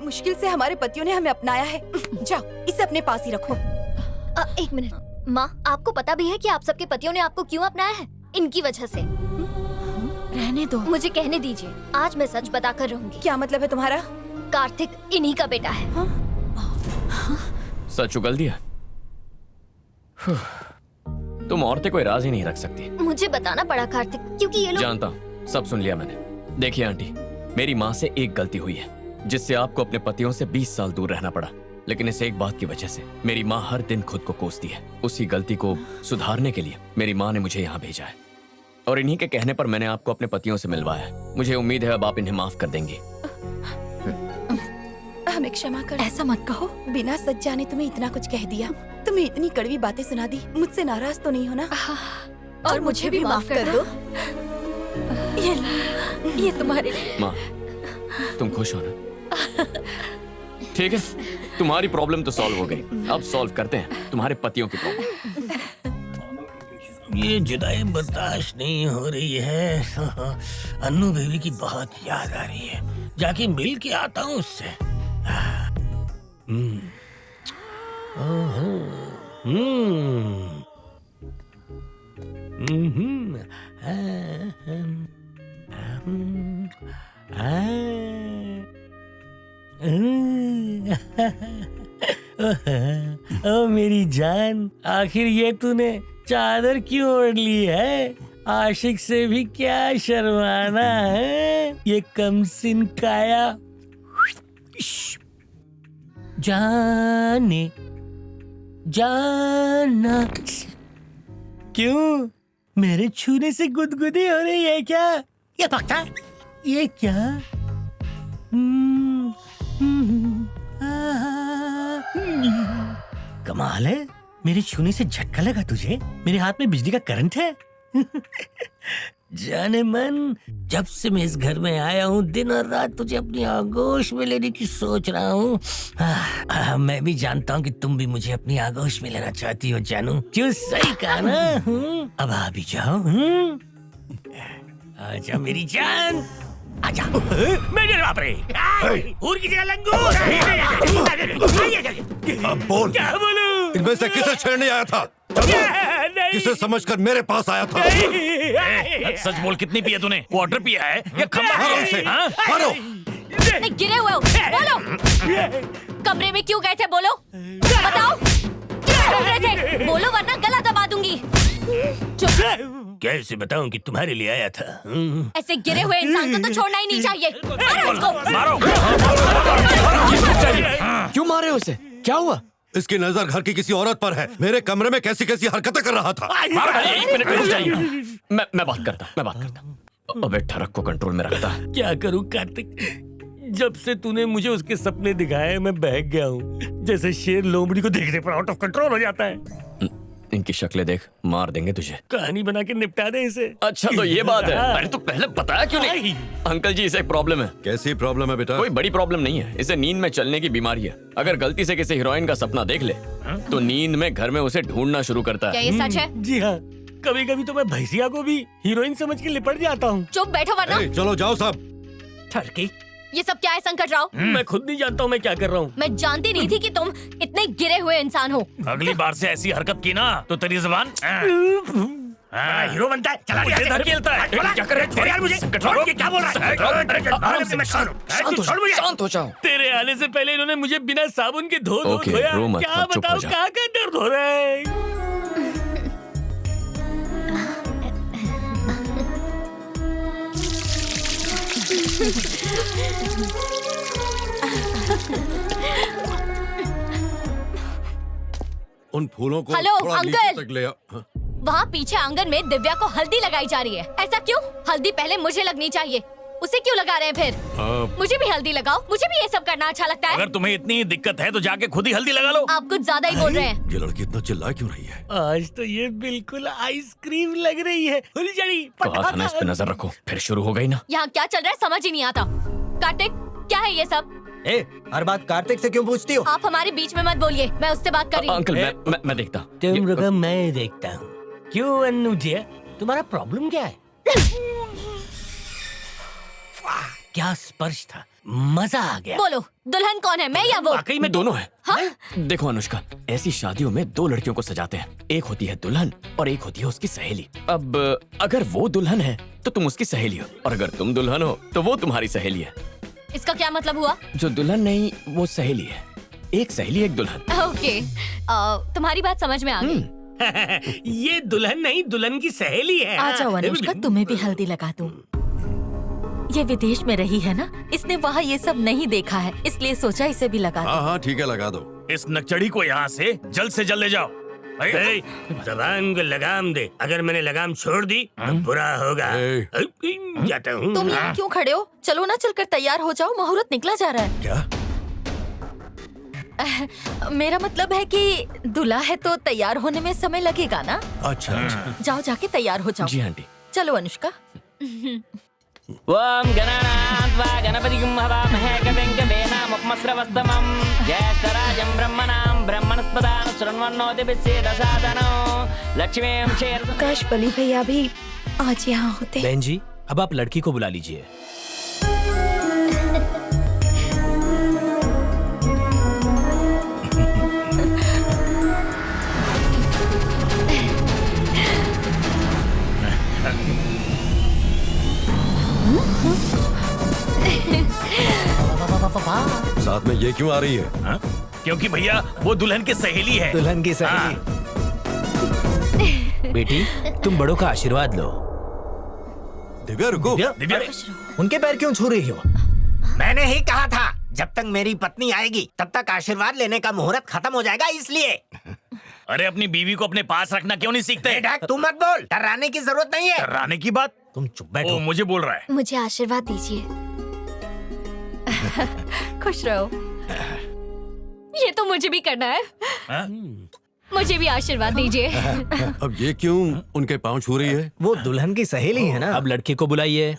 मुश्किल से हमारे पतियों ने हमें अपनाया है। जाओ, इसे अपने पास ही रखो। एक मिनट माँ, आपको पता भी है कि आप सबके पतियों ने आपको क्यों अपनाया है? इनकी वजह से। रहने दो, मुझे कहने दीजिए, आज मैं सच बता कर रहूंगी। क्या मतलब है तुम्हारा? कार्तिक इन्हीं का बेटा है। सच उगल दिया। तुम औरतें कोई राज ही नहीं रख सकती। मुझे बताना पड़ा कार्तिक, क्योंकि ये लोग। जानता हूँ, सब सुन लिया मैंने। देखिए आंटी, मेरी माँ से एक गलती हुई है जिससे आपको अपने पतियों से 20 साल दूर रहना पड़ा। लेकिन इस एक बात की वजह से मेरी माँ हर दिन खुद को कोसती है। उसी गलती को सुधारने के लिए मेरी माँ ने मुझे यहाँ भेजा है और इन्हीं के कहने पर मैंने आपको अपने पतियों से मिलवाया है। मुझे उम्मीद है अब आप इन्हें माफ कर देंगी। हमें क्षमा कर। ऐसा मत कहो, बिना सच जाने तुम्हें इतना कुछ कह दिया। तुम्हें इतनी कड़वी बातें सुना दी। मुझसे नाराज तो नहीं हो ना? और मुझे भी माफ कर दो। ये तुम्हारे लिए। माँ, तुम खुश हो ना? ठीक है, तुम्हारी प्रॉब्लम तो सॉल्व हो गई। अब सॉल्व करते हैं तुम्हारे पतियों की प्रॉब्लम। ये जुदाई बर्दाश्त नहीं हो रही है। अन्नू बेबी की बहुत याद आ रही है। जाके मिल के आता हूँ उससे। ओ मेरी जान, आखिर ये तूने चादर क्यों ओढ़ ली है? आशिक से भी क्या शर्माना है? ये कमसिन काया। जाने जाना, क्यों मेरे छूने से गुदगुदी हो रही है क्या? ये पक्का, ये क्या? कमाल है, मेरे छूने से झटका लगा तुझे? मेरे हाथ में बिजली का करंट है। जाने मन, जब से मैं इस घर में आया हूँ दिन और रात तुझे अपनी आगोश में लेने की सोच रहा हूँ। मैं भी जानता हूँ कि तुम भी मुझे अपनी आगोश में लेना चाहती हो जानू। क्यों, सही कहा ना? अब आ भी जाओ। आजा मेरी जान, आजा। मेरे बाप रे, ऊर की जगह लंगूर। अब बोल, क्या बोलूं? इनमें से किसे छेड़ने आया था? किसे समझकर मेरे पास आया था? सच बोल, कितनी पिया तूने? क्वार्टर पिया है या खम्बा? मारो उसे, मारो। नहीं, गिरे हुए हो, बोलो। कमरे में क्यों गए थे, बोलो। बताओ, क्या ढूंढ रहे थे? बोलो वरना गला दबा दूंगी। चुप। कैसे बताऊं कि तुम्हारे लिए आया था? ऐसे गिरे हुए इंसान को तो छोड़ना ही नहीं चाहिए। मारो उसको। मारो। क्यों मारे उसे? क्या हुआ? इसकी नजर घर की किसी औरत पर है। मेरे कमरे में कैसी कैसी हरकतें कर रहा था। एक मिनट रुक जाइए, मैं बात करता। अबे ठरक को कंट्रोल में रखता। क्या करूं कार्तिक, जब से तूने मुझे उसके सपने दिखाए मैं बहक गया हूँ। जैसे शेर लोमड़ी को देखने पर आउट ऑफ कंट्रोल हो जाता है। इनकी शक्लें देख, मार देंगे तुझे। कहानी बना के निपटा दे इसे। अच्छा तो ये बात है। अरे तो पहले बताया क्यों नहीं? अंकल जी, इसे एक प्रॉब्लम है। कैसी प्रॉब्लम है बेटा? कोई बड़ी प्रॉब्लम नहीं है, इसे नींद में चलने की बीमारी है। अगर गलती से किसी हीरोइन का सपना देख ले तो नींद में घर में उसे ढूंढना शुरू करता क्या है। ये सच है? जी हाँ, कभी कभी तो मैं भैंसिया को भी हीरोइन समझ के लिपट जाता हूँ। चुप बैठो वरना। चलो जाओ सब। ठरकी, ये सब क्या है संकट राव? मैं खुद नहीं जानता हूँ मैं क्या कर रहा हूँ। मैं जानती नहीं थी कि तुम इतने गिरे हुए इंसान हो। अगली बार से ऐसी हरकत की ना तो तेरी जुबान हीरो बनता है। चला गया खेलता है। क्या कर रहे यार? मुझे ये क्या बोल रहा है? शांत हो जाओ। तेरे आने से पहले इन्होंने मुझे बिना साबुन के धो ओके, धोया। रो मत, क्या अब चुप हो बताओ, जा। कहाँ का दर्द हो रहा है? उन फूलों को हेलो, थोड़ा नीचे अंकल। तक ले आ। हाँ। वहाँ पीछे आंगन में दिव्या को हल्दी लगाई जा रही है। ऐसा क्यों? हल्दी पहले मुझे लगनी चाहिए, उसे क्यों लगा रहे हैं फिर? मुझे भी हल्दी लगाओ, मुझे भी ये सब करना अच्छा लगता है। अगर तुम्हें इतनी दिक्कत है तो जाके खुद ही हल्दी लगा लो। आप कुछ ज्यादा ही बोल रहे हैं। ये लड़की इतना चिल्ला क्यों रही है? आज तो ये बिल्कुल आइसक्रीम लग रही है। फुलझड़ी, कहा था ना इस पे नजर रखो, फिर शुरू हो गई ना। यहाँ क्या चल रहा है समझ ही नहीं आता। कार्तिक, क्या है ये सब? ए, हर बात कार्तिक से क्यों पूछती हो? आप हमारे बीच में मत बोलिए, मैं उससे बात कर रही हूँ। अंकल मैं देखता। तुम रुको, मैं देखता हूँ। क्यों अन्नू जी, तुम्हारा प्रॉब्लम क्या है? वाह, क्या स्पर्श था। मजा आ गया। बोलो दुल्हन कौन है, मैं या वो? वाकई में दोनों है। हाँ? देखो अनुष्का, ऐसी शादियों में दो लड़कियों को सजाते हैं, एक होती है दुल्हन और एक होती है उसकी सहेली। अब अगर वो दुल्हन है तो तुम उसकी सहेली हो, और अगर तुम दुल्हन हो तो वो तुम्हारी सहेली है। इसका क्या मतलब हुआ? जो दुल्हन नहीं वो सहेली है, एक सहेली एक दुल्हन। ओके, तुम्हारी बात समझ में आ गई। ये दुल्हन नहीं, दुल्हन की सहेली है। आ जाओ अनुष्का, तुम्हें भी हल्दी लगा दूं। ये विदेश में रही है ना, इसने वहाँ ये सब नहीं देखा है, इसलिए सोचा इसे भी लगा दूं। हाँ हाँ ठीक है, लगा दो। इस नकचड़ी को यहाँ से जल्द ले जाओ। ए, जबान को लगाम दे, अगर मैंने लगाम छोड़ दी तो बुरा होगा। ए। जाता हूँ। तुम यहाँ क्यों खड़े हो? चलो ना, चलकर तैयार हो जाओ, मुहूर्त निकला जा रहा है। क्या? मेरा मतलब है कि दूल्हा है तो तैयार होने में समय लगेगा ना। अच्छा अच्छा। जाओ, जाके तैयार हो जाओ। जी आंटी। चलो अनुष्का। ओम गणानां त्वा गणपतिं हवामहे कविं कवीनामुपमस्रवस्तमं ज्येष्ठराजं ब्रह्मणां ब्रह्मणस्पदां शृण्वन्नोतिभिस्सेदसादनो लक्ष्मीं शेर। काश बली भैया भी आज यहाँ होते। बहन जी, अब आप लड़की को बुला लीजिए। साथ में ये क्यों आ रही है? हाँ? क्योंकि भैया वो दुल्हन की सहेली है। दुल्हन की सहेली। बेटी, तुम बड़ों का आशीर्वाद लो। दिव्या रुको। दिव्या, उनके पैर क्यों छू रही हो? मैंने ही कहा था, जब तक मेरी पत्नी आएगी तब तक आशीर्वाद लेने का मुहूर्त खत्म हो जाएगा, इसलिए। अरे अपनी बीवी को अपने पास रखना क्यों नहीं सीखते? तू मत बोल, डराने की जरूरत नहीं है। डराने की बात? तुम चुप बैठो। वो मुझे बोल रहा है। मुझे आशीर्वाद दीजिए। खुश रहो। ये तो मुझे भी करना है। हाँ? मुझे भी आशीर्वाद दीजिए। अब ये क्यों उनके पाँव छू रही है? वो दुल्हन की सहेली है ना। अब लड़के को बुलाइए।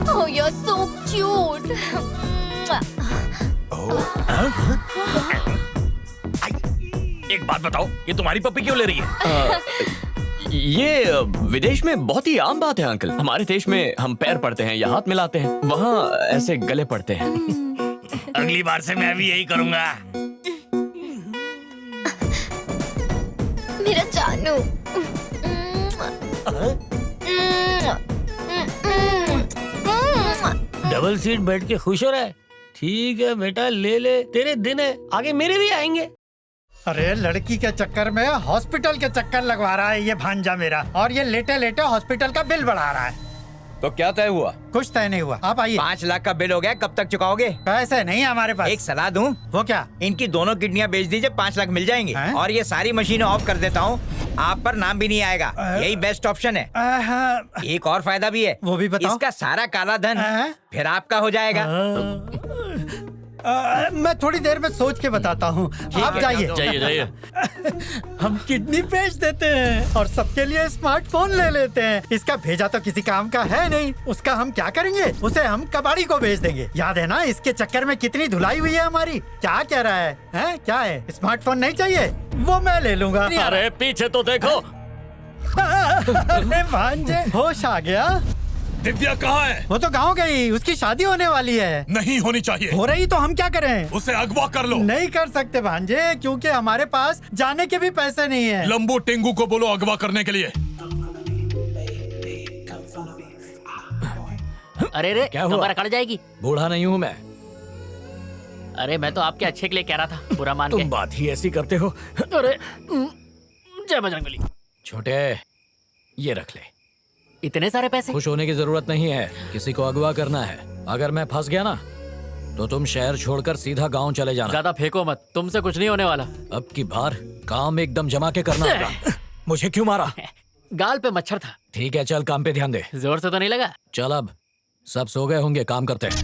Oh, you're so cute. एक बात बताओ, ये तुम्हारी पप्पी क्यों ले रही है? ये विदेश में बहुत ही आम बात है अंकल। हमारे देश में हम पैर पड़ते हैं या हाथ मिलाते हैं, वहाँ ऐसे गले पड़ते हैं। अगली बार से मैं भी यही करूँगा। मेरा जानू। डबल सीट बैठ के खुश हो रहा है? ठीक है बेटा, ले ले, तेरे दिन है, आगे मेरे भी आएंगे। अरे लड़की के चक्कर में हॉस्पिटल के चक्कर लगवा रहा है ये भांजा मेरा, और ये लेटे लेटे हॉस्पिटल का बिल बढ़ा रहा है। तो क्या तय हुआ? कुछ तय नहीं हुआ, आप आइए। 5 लाख का बिल हो गया, कब तक चुकाओगे? पैसे नहीं है हमारे पास। एक सलाह दूं? वो क्या? इनकी दोनों किडनियां बेच दीजिए, 5 लाख मिल जाएंगे। हैं? और ये सारी मशीनें ऑफ कर देता हूँ, आप पर नाम भी नहीं आएगा। यही बेस्ट ऑप्शन है। हाँ। एक और फायदा भी है, वो भी बताओ। इसका सारा काला धन हैं? फिर आपका हो जाएगा। मैं थोड़ी देर में सोच के बताता हूँ, आप जाइए। जाइए। हम किडनी बेच देते हैं और सबके लिए स्मार्टफोन ले लेते हैं। इसका भेजा तो किसी काम का है नहीं, उसका हम क्या करेंगे? उसे हम कबाड़ी को बेच देंगे। याद है ना इसके चक्कर में कितनी धुलाई हुई है हमारी? क्या कह रहा है? हैं? क्या है? स्मार्टफोन नहीं चाहिए? वो मैं ले लूंगा। अरे पीछे तो देखो। अरे भांजे, होश आ गया? दिव्या कहाँ है? वो तो गाँव गई, उसकी शादी होने वाली है। नहीं होनी चाहिए। हो रही तो हम क्या करें? उसे अगवा कर लो। नहीं कर सकते भांजे, क्योंकि हमारे पास जाने के भी पैसे नहीं है। लंबू टेंगू को बोलो अगवा करने के लिए। अरे रे, क्या हुआ? कमर अकड़ जाएगी। बूढ़ा नहीं हूँ मैं। अरे मैं तो आपके अच्छे के लिए कह रहा था, बुरा मान के। तुम बात ही ऐसी करते हो। अरे जय बजरंगबली। छोटे, ये रख ले। इतने सारे पैसे? खुश होने की जरूरत नहीं है, किसी को अगवा करना है। अगर मैं फंस गया ना तो तुम शहर छोड़कर सीधा गांव चले जाना। ज्यादा फेंको मत, तुमसे कुछ नहीं होने वाला। अब की बार काम एकदम जमा के करना होगा। मुझे क्यों मारा? गाल पे मच्छर था। ठीक है, चल काम पे ध्यान दे। जोर से तो नहीं लगा? चल, अब सब सो गए होंगे, काम करते हैं।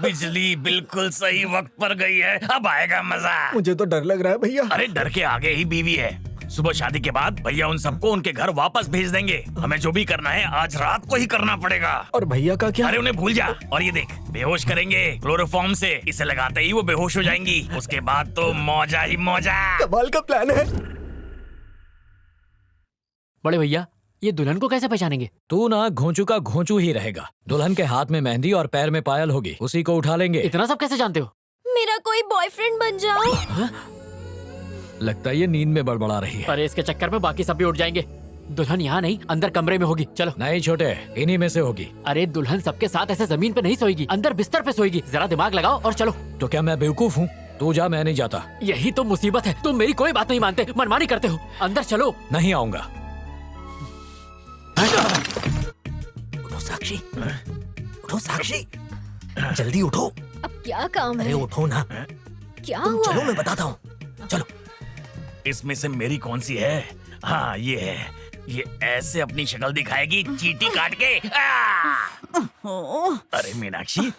बिजली बिल्कुल सही वक्त पर गई है, अब आएगा मजा। मुझे तो डर लग रहा है भैया। अरे डर के आगे ही बीवी है। सुबह शादी के बाद भैया उन सबको उनके घर वापस भेज देंगे। हमें जो भी करना है आज रात को ही करना पड़ेगा। और भैया का क्या? अरे उन्हें भूल जा। और ये देख, बेहोश करेंगे क्लोरोफॉर्म से। इसे लगाते ही वो बेहोश हो जाएंगी। उसके बाद तो मौजा ही मौजा। कमाल का प्लान है। बड़े भैया, ये दुल्हन को कैसे पहचानेंगे? तू ना घोंचू का घोंचू ही रहेगा। दुल्हन के हाथ में मेहंदी और पैर में पायल होगी, उसी को उठा लेंगे। इतना सब कैसे जानते हो? मेरा कोई बॉयफ्रेंड बन जाओ। लगता है ये नींद में बड़बड़ा रही है। अरे इसके चक्कर में बाकी सब भी उठ जाएंगे। दुल्हन यहाँ नहीं, अंदर कमरे में होगी। चलो। नहीं छोटे, इन्हीं में से होगी। अरे दुल्हन सबके साथ ऐसे जमीन पे नहीं सोएगी, अंदर बिस्तर पे सोएगी। जरा दिमाग लगाओ और चलो। तो क्या मैं बेवकूफ हूँ? तू जा, मैं नहीं जाता। यही तो मुसीबत है, तुम मेरी कोई बात नहीं मानते, मनमानी करते हो। अंदर चलो। नहीं आऊंगा। उठो साक्षी, उठो साक्षी, जल्दी उठो। अब क्या काम अरे है? उठो ना। क्या तुम हुआ? चलो, मैं बताता हूँ। चलो। इसमें से मेरी कौन सी है? हाँ ये है। ये ऐसे अपनी शक्ल दिखाएगी चींटी काट के। अरे मीनाक्षी,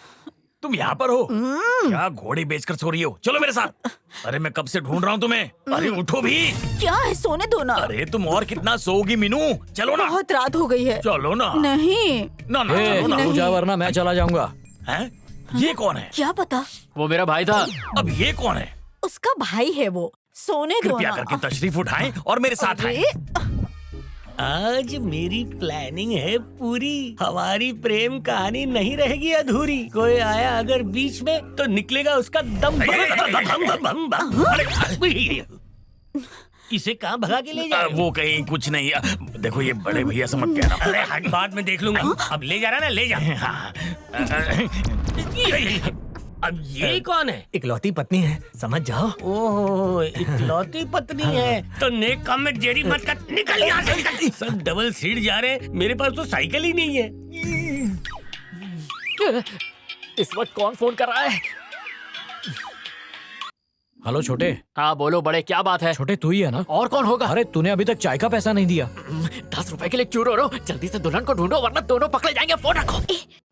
तुम यहाँ पर हो क्या? घोड़े बेचकर सो रही हो? चलो मेरे साथ। अरे मैं कब से ढूंढ रहा हूँ तुम्हें। अरे उठो भी। क्या है? सोने दो ना। अरे तुम और कितना सोओगी मीनू? चलो ना। बहुत रात हो गई है। चलो ना। नहीं। ना ना ए, चलो ना। तू जा वरना मैं चला जाऊंगा। हैं? ये कौन है? क्या पता? वो मेरा भाई था। अब ये कौन है? उसका भाई है वो। सोने दो कृपया ना। करके तशरीफ उठाएं और मेरे साथ आएं। आज मेरी प्लानिंग है पूरी। हमारी प्रेम कहानी नहीं रहेगी अधूरी। कोई आया अगर बीच में तो निकलेगा उसका दम। इसे कहाँ भगा के ले जाए? वो कहीं कुछ नहीं। देखो ये बड़े भैया से मत कहना। अरे बाद में देख लूंगा। अब ले जा रहा ना, ले जा। अब ये कौन है? इकलौती पत्नी है, समझ जाओ। ओह, इकलौती पत्नी है तो नेक काम में देरी मत कर। निकल यहाँ से। सब डबल सीट जा रहे हैं, मेरे पास तो साइकिल ही नहीं है। इस वक्त कौन फोन कर रहा है? हेलो छोटे। हाँ बोलो बड़े, क्या बात है? छोटे तू ही है ना? और कौन होगा? अरे तूने अभी तक चाय का पैसा नहीं दिया। 10 रुपए के लिए क्यों रो रहे हो? जल्दी से दुल्हन को ढूंढो वरना दोनों पकड़े जाएंगे। फोन रखो।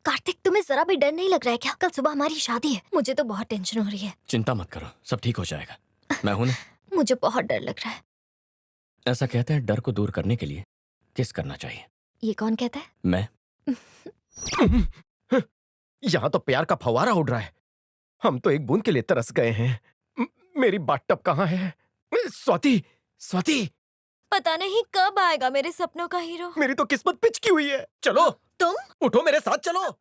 कार्तिक, तुम्हें जरा भी डर नहीं लग रहा है क्या? कल सुबह हमारी शादी है, मुझे तो बहुत टेंशन हो रही है। चिंता मत करो, सब ठीक हो जाएगा। मैं हूं ना। मुझे बहुत डर लग रहा है। ऐसा कहते हैं डर को दूर करने के लिए किस करना चाहिए। ये कौन कहता है? मैं। यहाँ तो प्यार का फव्वारा उड़ रहा है। हम तो एक बूंद के लिए तरस गए हैं। मेरी बाथटब कहाँ है? स्वाति, स्वाति, पता नहीं कब आएगा मेरे सपनों का हीरो। मेरी तो किस्मत पिचकी हुई है। चलो तुम उठो, मेरे साथ चलो।